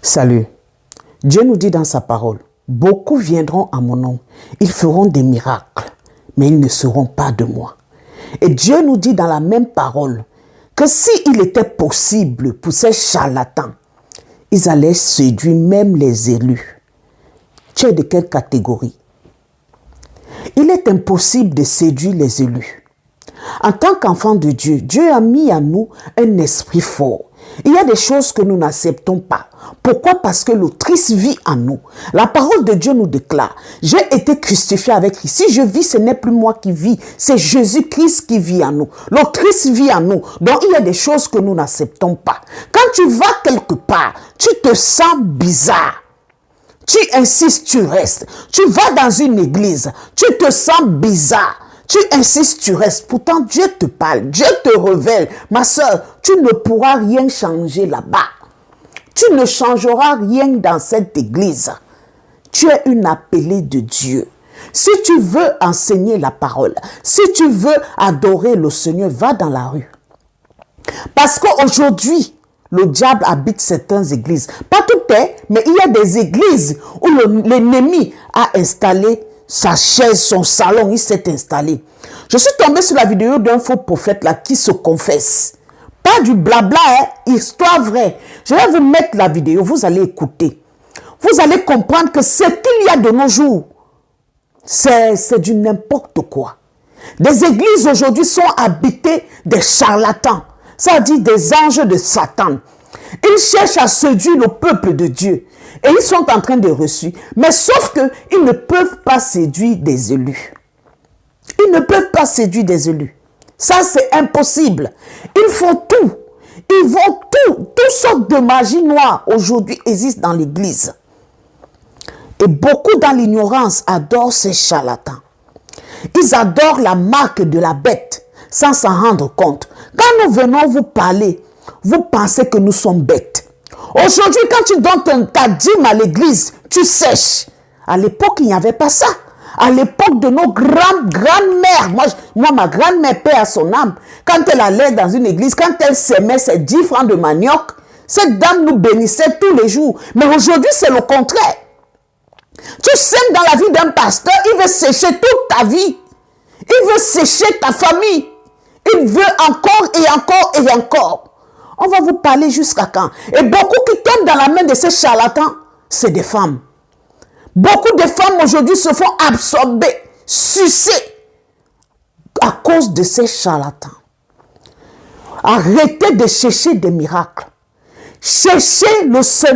Salut. Dieu nous dit dans sa parole, beaucoup viendront à mon nom, ils feront des miracles, mais ils ne seront pas de moi. Et Dieu nous dit dans la même parole que s'il était possible pour ces charlatans, ils allaient séduire même les élus. Tu es de quelle catégorie? Il est impossible de séduire les élus. En tant qu'enfant de Dieu, Dieu a mis en nous un esprit fort. Il y a des choses que nous n'acceptons pas. Pourquoi? Parce que l'autrice vit en nous. La parole de Dieu nous déclare, j'ai été crucifié avec Christ. Si je vis, ce n'est plus moi qui vis, c'est Jésus-Christ qui vit en nous. L'autrice vit en nous. Donc il y a des choses que nous n'acceptons pas. Quand tu vas quelque part, tu te sens bizarre. Tu insistes, tu restes. Tu vas dans une église, tu te sens bizarre. Tu insistes, tu restes. Pourtant, Dieu te parle, Dieu te révèle. Ma soeur, tu ne pourras rien changer là-bas. Tu ne changeras rien dans cette église. Tu es une appelée de Dieu. Si tu veux enseigner la parole, si tu veux adorer le Seigneur, va dans la rue. Parce qu'aujourd'hui, le diable habite certaines églises. Pas toutes, mais il y a des églises où l'ennemi a installé sa chaise, son salon, il s'est installé. Je suis tombé sur la vidéo d'un faux prophète là qui se confesse. Pas du blabla, histoire vraie. Je vais vous mettre la vidéo, vous allez écouter. Vous allez comprendre que ce qu'il y a de nos jours, c'est du n'importe quoi. Des églises aujourd'hui sont habitées des charlatans, c'est-à-dire des anges de Satan. Ils cherchent à séduire le peuple de Dieu. Et ils sont en train de reçu. Mais sauf qu'ils ne peuvent pas séduire des élus. Ils ne peuvent pas séduire des élus. Ça, c'est impossible. Ils font tout. Ils vont tout. Toutes sortes de magie noire aujourd'hui existent dans l'église. Et beaucoup dans l'ignorance adorent ces charlatans. Ils adorent la marque de la bête sans s'en rendre compte. Quand nous venons vous parler, vous pensez que nous sommes bêtes. Aujourd'hui, quand tu donnes ta dîme à l'église, tu sèches. À l'époque, il n'y avait pas ça. À l'époque de nos grandes-mères, moi, ma grand-mère, paix à son âme, quand elle allait dans une église, quand elle s'aimait ses 10 francs de manioc, cette dame nous bénissait tous les jours. Mais aujourd'hui, c'est le contraire. Tu sèmes dans la vie d'un pasteur, il veut sécher toute ta vie. Il veut sécher ta famille. Il veut encore et encore et encore. On va vous parler jusqu'à quand? Et beaucoup qui tombent dans la main de ces charlatans, c'est des femmes. Beaucoup de femmes aujourd'hui se font absorber, sucer à cause de ces charlatans. Arrêtez de chercher des miracles. Cherchez le Seigneur.